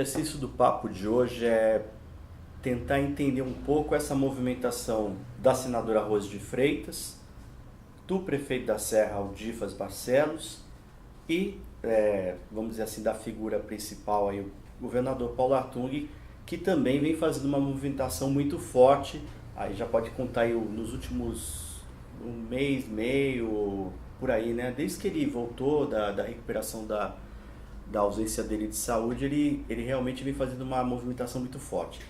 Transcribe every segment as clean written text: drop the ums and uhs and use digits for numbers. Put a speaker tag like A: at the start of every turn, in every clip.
A: exercício do papo de hoje é tentar entender um pouco essa movimentação da senadora Rose de Freitas, do prefeito da Serra, Aldifas Barcelos, e, vamos dizer assim, da figura principal, aí, o governador Paulo Artung, que também vem fazendo uma movimentação muito forte. Aí já pode contar aí nos últimos um mês, meio, por aí, né? Desde que ele voltou da recuperação da ausência dele de saúde, ele realmente vem fazendo uma movimentação muito forte.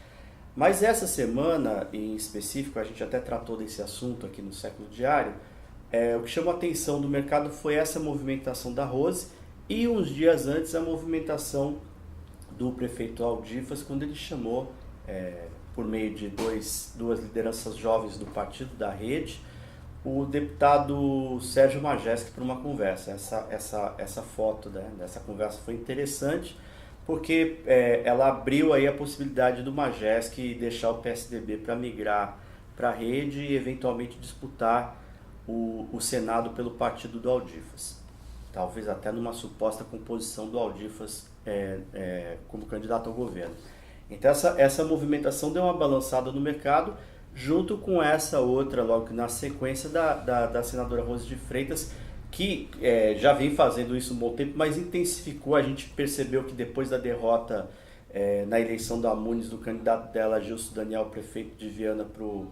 A: Mas essa semana, em específico, a gente até tratou desse assunto aqui no Século Diário, o que chamou a atenção do mercado foi essa movimentação da Rose e uns dias antes a movimentação do prefeito Aldifas, quando ele chamou, por meio de duas lideranças jovens do partido, da Rede, o deputado Sérgio Majeski para uma conversa. Essa foto, né, dessa conversa foi interessante, porque ela abriu aí a possibilidade do Majeski deixar o PSDB para migrar para a Rede e eventualmente disputar o Senado pelo partido do Aldifas. Talvez até numa suposta composição do Aldifas como candidato ao governo. Então essa movimentação deu uma balançada no mercado, junto com essa outra, logo na sequência, da senadora Rose de Freitas, que já vem fazendo isso um bom tempo, mas intensificou. A gente percebeu que depois da derrota na eleição da Muniz, do candidato dela, Gilson Daniel, prefeito de Viana, para o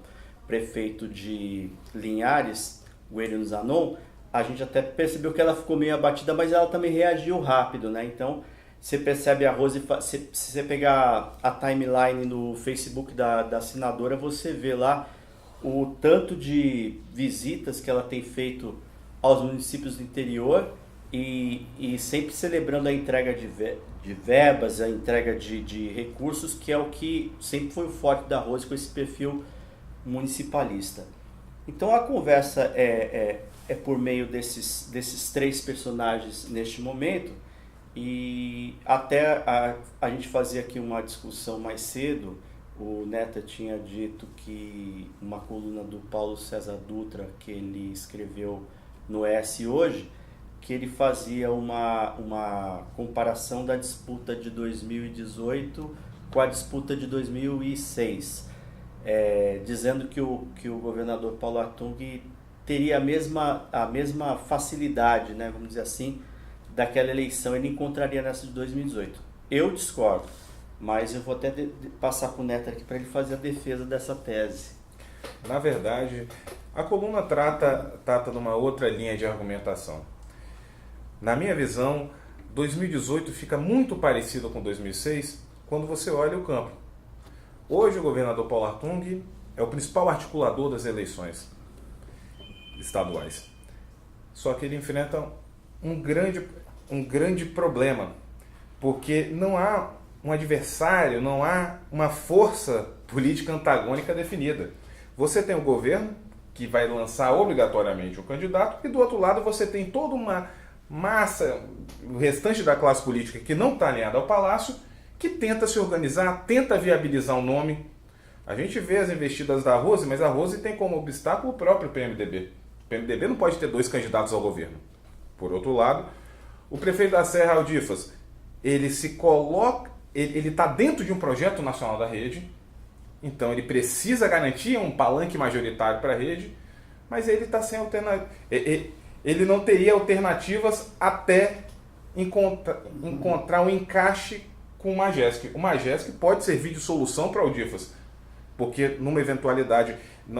A: prefeito de Linhares, Guerino Zanon, a gente até percebeu que ela ficou meio abatida, mas ela também reagiu rápido, né? Então, você percebe a Rose, se você pegar a timeline no Facebook da senadora, você vê lá o tanto de visitas que ela tem feito aos municípios do interior e sempre celebrando a entrega de verbas, a entrega de recursos, que é o que sempre foi o forte da Rose com esse perfil municipalista. Então a conversa é por meio desses três personagens neste momento. E até a gente fazia aqui uma discussão mais cedo, o Neta tinha dito que uma coluna do Paulo César Dutra, que ele escreveu no ES Hoje, que ele fazia uma comparação da disputa de 2018 com a disputa de 2006, dizendo que o governador Paulo Artung teria a mesma facilidade, né, vamos dizer assim, daquela eleição ele encontraria nessa de 2018. Eu discordo, mas eu vou até passar para o Neto aqui para ele fazer a defesa dessa tese.
B: Na verdade, a coluna trata de uma outra linha de argumentação. Na minha visão, 2018 fica muito parecido com 2006 quando você olha o campo. Hoje o governador Paulo Artung é o principal articulador das eleições estaduais. Só que ele enfrenta um grande problema, porque não há um adversário, não há uma força política antagônica definida. Você tem o governo, que vai lançar obrigatoriamente um candidato, e do outro lado você tem toda uma massa, o restante da classe política que não está alinhada ao Palácio, que tenta se organizar, tenta viabilizar um nome. A gente vê as investidas da Rose, mas a Rose tem como obstáculo o próprio PMDB. O PMDB não pode ter dois candidatos ao governo. Por outro lado, o prefeito da Serra, Aldifas, ele se coloca, ele está dentro de um projeto nacional da Rede, então ele precisa garantir um palanque majoritário para a Rede, mas ele está sem alternativa. Ele não teria alternativas até encontrar um encaixe com o Majeski. O Majeski pode servir de solução para o Aldifas, porque numa eventualidade,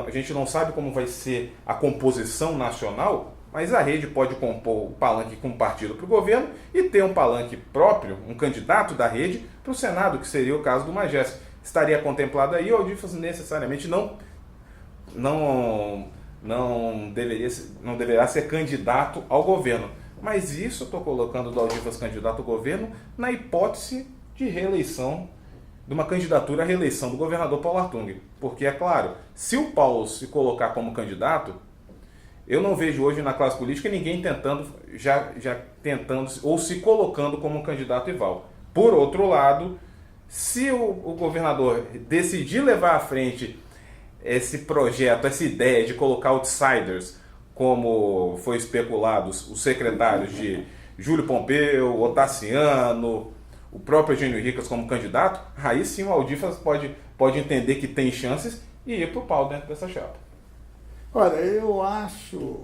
B: a gente não sabe como vai ser a composição nacional, mas a Rede pode compor o palanque com um partido para o governo e ter um palanque próprio, um candidato da Rede para o Senado, que seria o caso do Majeski. Estaria contemplado aí, o Aldifas necessariamente não deverá ser candidato ao governo. Mas isso eu estou colocando do Aldifas candidato ao governo na hipótese de reeleição, de uma candidatura à reeleição do governador Paulo Artung. Porque, é claro, se o Paulo se colocar como candidato, eu não vejo hoje na classe política ninguém tentando ou se colocando como um candidato rival. Por outro lado, se o governador decidir levar à frente esse projeto, essa ideia de colocar outsiders, como foi especulado, os secretários de Júlio Pompeu, Otaciano, o próprio Eugênio Ricas como candidato, aí sim o Aldifas pode entender que tem chances e ir para o pau dentro dessa chapa.
C: Olha, eu acho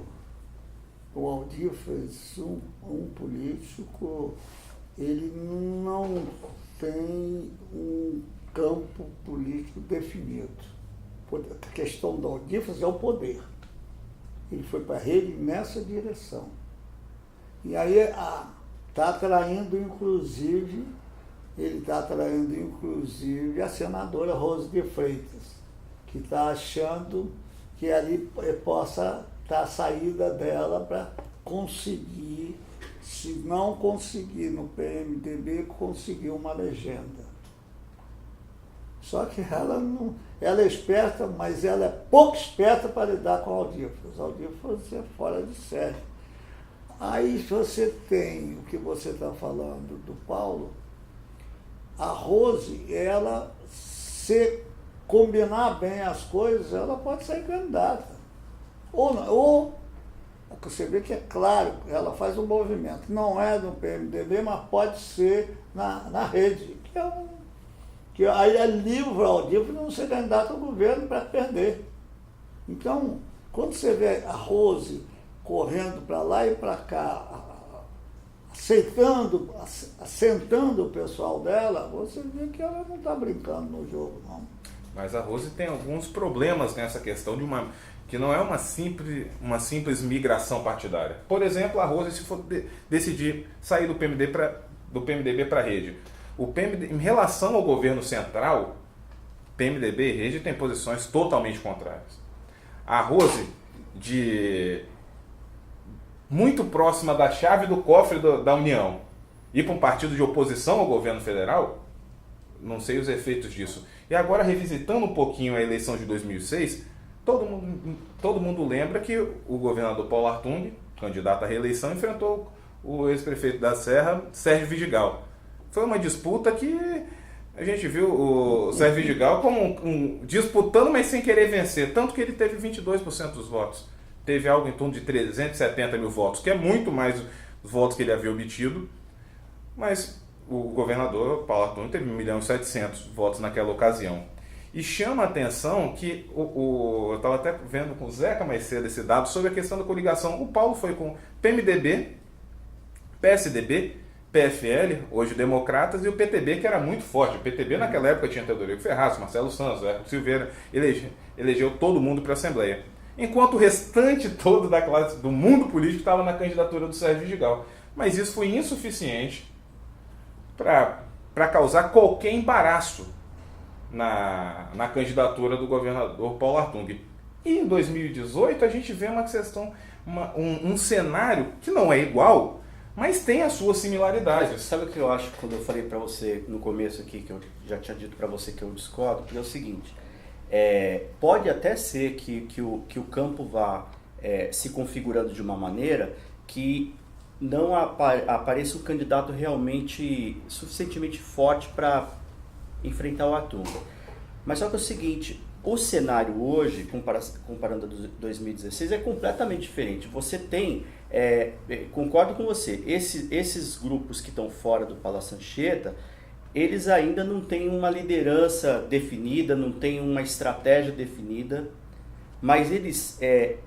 C: o Aldifas um político, ele não tem um campo político definido. A questão do Aldifas é o poder. Ele foi para a rede nessa direção. E aí está atraindo, inclusive, a senadora Rose de Freitas, que está achando que ali possa estar a saída dela para conseguir, se não conseguir no PMDB, conseguir uma legenda. Só que ela é esperta, mas ela é pouco esperta para lidar com o Aldifas. O Aldifas é fora de série. Aí você tem o que você está falando do Paulo, a Rose, ela, se combinar bem as coisas, ela pode ser candidata. Ou você vê que é claro, ela faz um movimento, não é no PMDB, mas pode ser na rede, que aí é livre ao Aldifas de não ser candidato ao governo para perder. Então, quando você vê a Rose correndo para lá e para cá, assentando o pessoal dela, você vê que ela não está brincando no jogo, não.
B: Mas a Rose tem alguns problemas nessa questão que não é uma simples migração partidária. Por exemplo, a Rose, se for decidir sair do PMDB para a rede, o PMDB, em relação ao governo central, PMDB e rede têm posições totalmente contrárias. A Rose, muito próxima da chave do cofre da União, ir para um partido de oposição ao governo federal, não sei os efeitos disso. E agora, revisitando um pouquinho a eleição de 2006, todo mundo lembra que o governador Paulo Artung, candidato à reeleição, enfrentou o ex-prefeito da Serra, Sérgio Vidigal. Foi uma disputa que a gente viu o Sérgio Vidigal como disputando, mas sem querer vencer, tanto que ele teve 22% dos votos. Teve algo em torno de 370 mil votos, que é muito mais os votos que ele havia obtido, mas o governador Paulo Artung teve 1.700.000 votos naquela ocasião. E chama a atenção que, eu estava até vendo com o Zeca mais cedo esse dado sobre a questão da coligação. O Paulo foi com PMDB, PSDB, PFL, hoje Democratas, e o PTB, que era muito forte. O PTB naquela época tinha Teodorico Ferraz, Marcelo Santos, Hércules Silveira, elegeu todo mundo para a Assembleia. Enquanto o restante todo da classe do mundo político estava na candidatura do Sérgio Vidigal. Mas isso foi insuficiente para causar qualquer embaraço na candidatura do governador Paulo Artung. E em 2018 a gente vê uma questão, um cenário que não é igual, mas tem as suas similaridades.
A: Sabe o que eu acho quando eu falei para você no começo aqui, que eu já tinha dito para você que eu discordo? Porque é o seguinte, pode até ser que o campo vá se configurando de uma maneira que não apareça um candidato realmente suficientemente forte para enfrentar o Artung. Mas só que é o seguinte, o cenário hoje, comparando a 2016, é completamente diferente. Você tem, concordo com você, esses grupos que estão fora do Palácio Anchieta, eles ainda não têm uma liderança definida, não têm uma estratégia definida, mas eles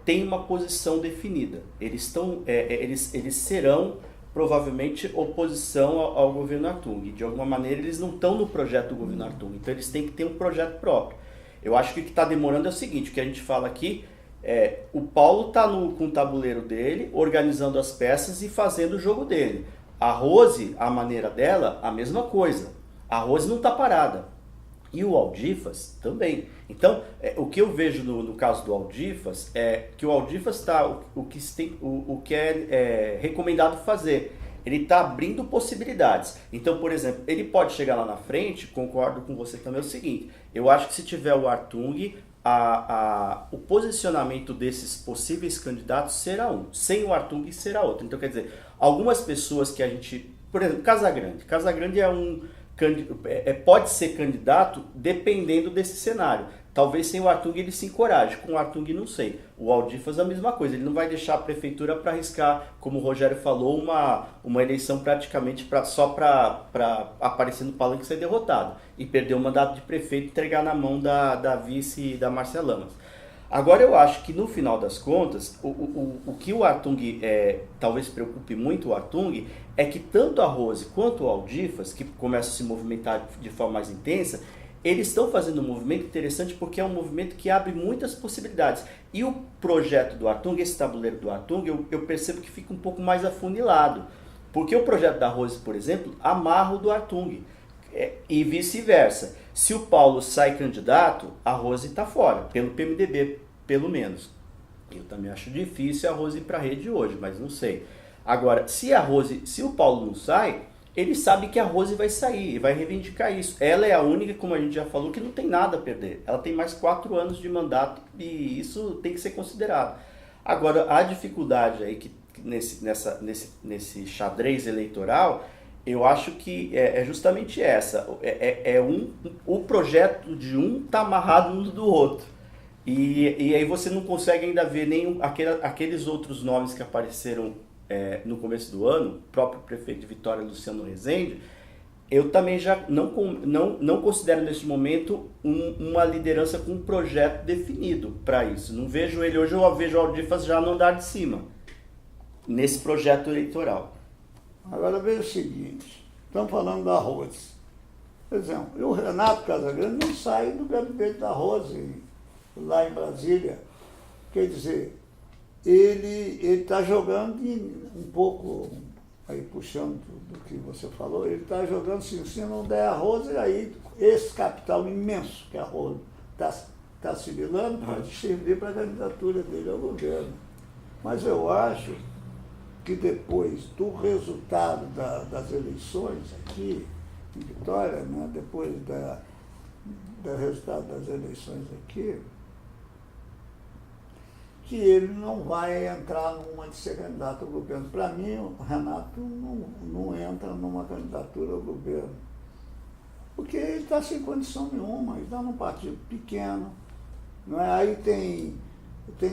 A: têm uma posição definida. Eles serão provavelmente oposição ao governo Artung. De alguma maneira eles não estão no projeto do governo Artung, então eles têm que ter um projeto próprio. Eu acho que o que está demorando é o seguinte, o que a gente fala aqui, o Paulo está com o tabuleiro dele, organizando as peças e fazendo o jogo dele. A Rose, a maneira dela, a mesma coisa. A Rose não está parada. E o Aldifas também. Então, o que eu vejo no caso do Aldifas é que o Aldifas está o que é recomendado fazer. Ele está abrindo possibilidades. Então, por exemplo, ele pode chegar lá na frente, concordo com você também, é o seguinte, eu acho que se tiver o Artung, o posicionamento desses possíveis candidatos será um. Sem o Artung será outro. Então, quer dizer, algumas pessoas que a gente... Por exemplo, Casagrande. Casagrande pode ser candidato dependendo desse cenário. Talvez sem o Artung ele se encoraje, com o Artung não sei. O Aldifas a mesma coisa, ele não vai deixar a prefeitura para arriscar, como o Rogério falou, uma eleição praticamente só para aparecer no palanque e ser derrotado. E perder o mandato de prefeito e entregar na mão da vice da Márcia Lamas. Agora eu acho que no final das contas, o que o Artung talvez preocupe muito o Artung é que tanto a Rose quanto o Aldifas, que começam a se movimentar de forma mais intensa, eles estão fazendo um movimento interessante porque é um movimento que abre muitas possibilidades. E o projeto do Artung, esse tabuleiro do Artung, eu percebo que fica um pouco mais afunilado. Porque o projeto da Rose, por exemplo, amarra o do Artung. E vice-versa. Se o Paulo sai candidato, a Rose está fora, pelo PMDB, pelo menos. Eu também acho difícil a Rose ir para a rede hoje, mas não sei. Agora, se o Paulo não sai, ele sabe que a Rose vai sair e vai reivindicar isso. Ela é a única, como a gente já falou, que não tem nada a perder. Ela tem mais 4 anos de mandato e isso tem que ser considerado. Agora, a dificuldade aí que nesse xadrez eleitoral, eu acho que é justamente essa. O projeto de um está amarrado no do outro. E aí você não consegue ainda ver aqueles outros nomes que apareceram no começo do ano, o próprio prefeito de Vitória, Luciano Rezende. Eu também já não considero nesse momento uma liderança com um projeto definido para isso. Não vejo ele hoje, eu vejo o Aldifas já no andar de cima, nesse projeto eleitoral.
C: Agora veja o seguinte, estamos falando da Rose. Por exemplo, e o Renato Casagrande não sai do gabinete da Rose, lá em Brasília. Quer dizer, ele está jogando um pouco, aí puxando do que você falou, ele está jogando, se não der a Rose, aí esse capital imenso que a Rose está assimilando pode servir para a candidatura dele ao governo. Mas eu acho que depois do resultado das eleições aqui em Vitória, né, depois do resultado das eleições aqui, que ele não vai entrar numa de ser candidato ao governo. Para mim, o Renato não entra numa candidatura ao governo, porque ele está sem condição nenhuma, ele está num partido pequeno. Não é? Aí tem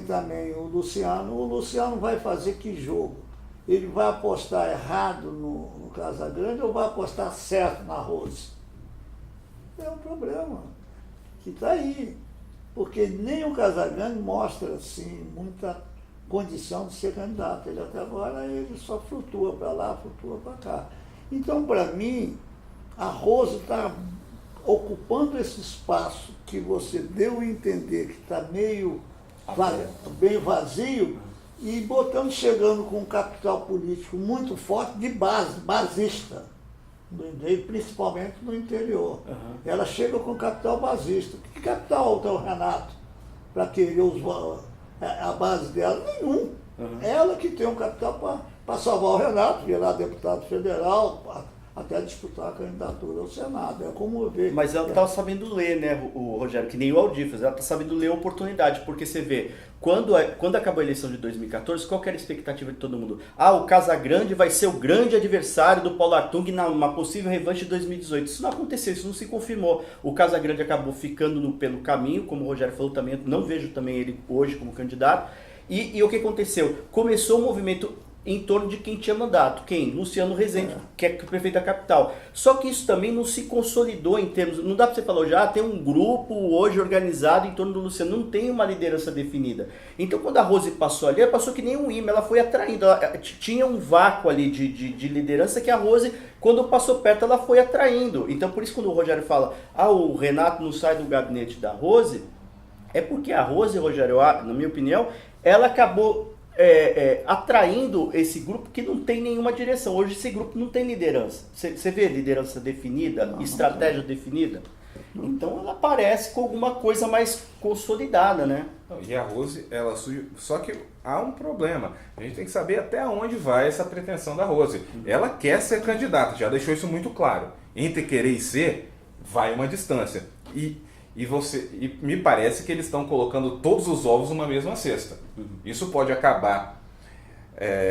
C: também o Luciano vai fazer que jogo? Ele vai apostar errado no Casagrande ou vai apostar certo na Rose? É um problema que está aí. Porque nem o Casagrande mostra assim, muita condição de ser candidato. Ele até agora ele só flutua para lá, flutua para cá. Então, para mim, a Rose está ocupando esse espaço que você deu a entender que está meio bem vazio e chegando com um capital político muito forte de basista. Principalmente no interior. Ela chega com capital basista. Que capital tem o Renato para querer a base dela? Nenhum. Ela que tem um capital para salvar o Renato, virar deputado federal, até disputar a candidatura ao Senado. É como ver.
A: Mas ela está sabendo ler, né, o Rogério, que nem o Aldifas, ela está sabendo ler a oportunidade, porque você vê, quando acabou a eleição de 2014, qual que era a expectativa de todo mundo? O Casagrande vai ser o grande adversário do Paulo Artung numa possível revanche de 2018. Isso não aconteceu, isso não se confirmou. O Casagrande acabou ficando pelo caminho, como o Rogério falou também, não vejo também ele hoje como candidato. E o que aconteceu? Começou um movimento em torno de quem tinha mandato. Quem? Luciano Rezende, que é o prefeito da capital. Só que isso também não se consolidou em termos... Não dá para você falar hoje, tem um grupo hoje organizado em torno do Luciano. Não tem uma liderança definida. Então, quando a Rose passou ali, ela passou que nem um imã, ela foi atraindo. Tinha um vácuo ali de liderança que a Rose, quando passou perto, ela foi atraindo. Então, por isso, quando o Rogério fala, o Renato não sai do gabinete da Rose, é porque a Rose, Rogério, na minha opinião, ela acabou... atraindo esse grupo que não tem nenhuma direção. Hoje esse grupo não tem liderança. Você vê liderança definida, estratégia definida? Então ela aparece com alguma coisa mais consolidada, né?
B: E a Rose, ela surge... Só que há um problema. A gente tem que saber até onde vai essa pretensão da Rose. Ela quer ser candidata, já deixou isso muito claro. Entre querer e ser, vai uma distância. E me parece que eles estão colocando todos os ovos numa mesma cesta. Isso pode acabar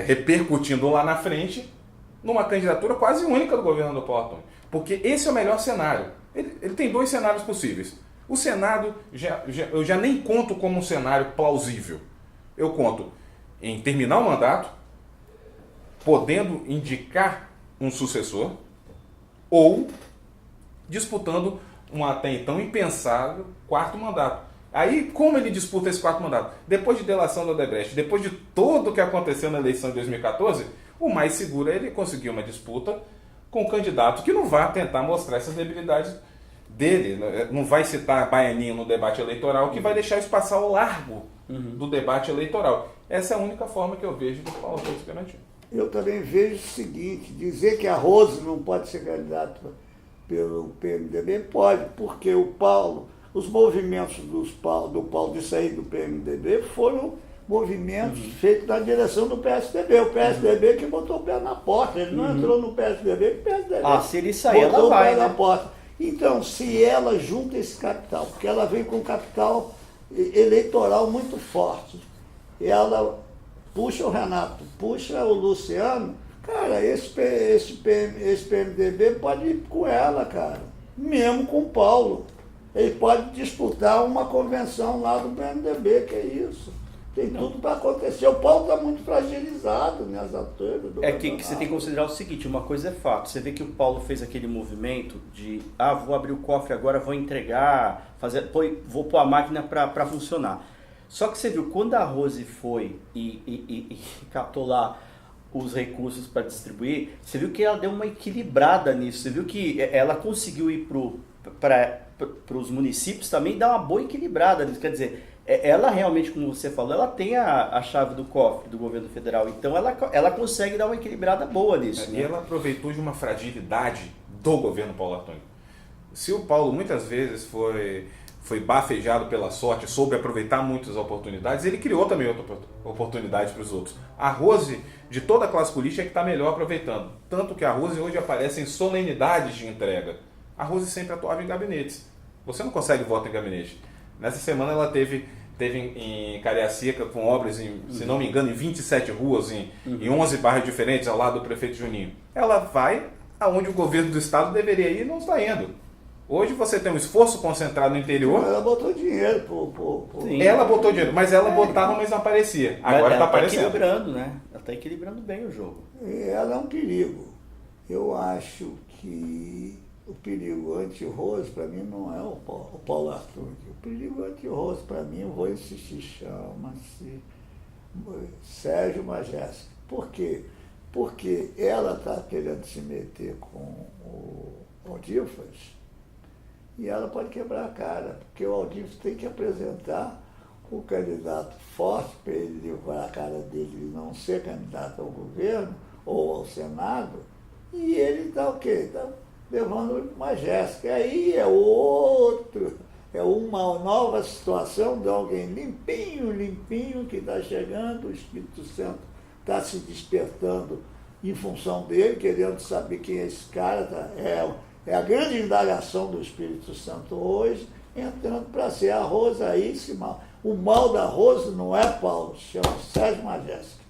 B: repercutindo lá na frente numa candidatura quase única do governador Paulo Artung. Porque esse é o melhor cenário. Ele tem 2 cenários possíveis. O Senado, eu já nem conto como um cenário plausível. Eu conto em terminar o mandato, podendo indicar um sucessor, ou disputando um até então impensável quarto mandato. Aí, como ele disputa esse quarto mandato? Depois de delação da Odebrecht, depois de tudo o que aconteceu na eleição de 2014, o mais seguro é ele conseguir uma disputa com um candidato que não vá tentar mostrar essas debilidades dele, não vai citar baianinho no debate eleitoral, que vai deixar isso passar ao largo do debate eleitoral. Essa é a única forma que eu vejo do Paulo Afonso Pimentel.
C: Eu também vejo o seguinte, dizer que a Rose não pode ser candidata pelo PMDB, pode, porque os movimentos do Paulo de sair do PMDB foram movimentos feitos na direção do PSDB. O PSDB que botou o pé na porta, ele não entrou no PSDB, o PSDB
A: se ele sair, ela
C: botou
A: vai,
C: o pé
A: né?
C: na porta. Então, se ela junta esse capital, porque ela vem com capital eleitoral muito forte, ela puxa o Renato, puxa o Luciano, cara, esse PMDB pode ir com ela, cara. Mesmo com o Paulo. Ele pode disputar uma convenção lá do PMDB, que é isso. Tem tudo para acontecer. O Paulo está muito fragilizado nessa altura.
A: É que você tem que considerar o seguinte, uma coisa é fato. Você vê que o Paulo fez aquele movimento de vou abrir o cofre agora, vou entregar, vou pôr a máquina para funcionar. Só que você viu, quando a Rose foi e captou lá os recursos para distribuir, você viu que ela deu uma equilibrada nisso. Você viu que ela conseguiu ir para os municípios também dar uma boa equilibrada nisso. Quer dizer, ela realmente, como você falou, ela tem a chave do cofre do governo federal. Então ela consegue dar uma equilibrada boa nisso.
B: E ela aproveitou de uma fragilidade do governo Paulo Arthur. Se o Paulo muitas vezes foi bafejado pela sorte, soube aproveitar muitas oportunidades, ele criou também outra oportunidade para os outros. A Rose, de toda a classe política, é que está melhor aproveitando. Tanto que a Rose hoje aparece em solenidades de entrega. A Rose sempre atuava em gabinetes. Você não consegue voto em gabinete. Nessa semana ela teve em Cariacica com obras, se não me engano, em 27 ruas, em 11 bairros diferentes, ao lado do prefeito Juninho. Ela vai aonde o governo do estado deveria ir e não está indo. Hoje você tem um esforço concentrado no interior.
C: Ela botou dinheiro
B: Ela botou dinheiro, mas ela botava, mas não aparecia. Agora está aparecendo.
A: Ela está equilibrando, né? Ela está equilibrando bem o jogo.
C: Ela é um perigo. Eu acho que o perigo anti-Rose, para mim, não é o Paulo Arthur. O perigo anti-Rose, para mim, eu vou insistir, chama-se Sérgio Majestic. Por quê? Porque ela está querendo se meter com o Aldifas e ela pode quebrar a cara, porque o Aldifas tem que apresentar o candidato forte para ele livrar a cara dele e não ser candidato ao governo ou ao Senado, e ele está o quê? Está levando uma Jéssica. Aí é uma nova situação de alguém limpinho, que está chegando, o Espírito Santo está se despertando em função dele, querendo saber quem é esse cara. É a grande indagação do Espírito Santo hoje, entrando para ser a Rose aí, o mal da Rose não é Paulo, chama Sérgio Majestic.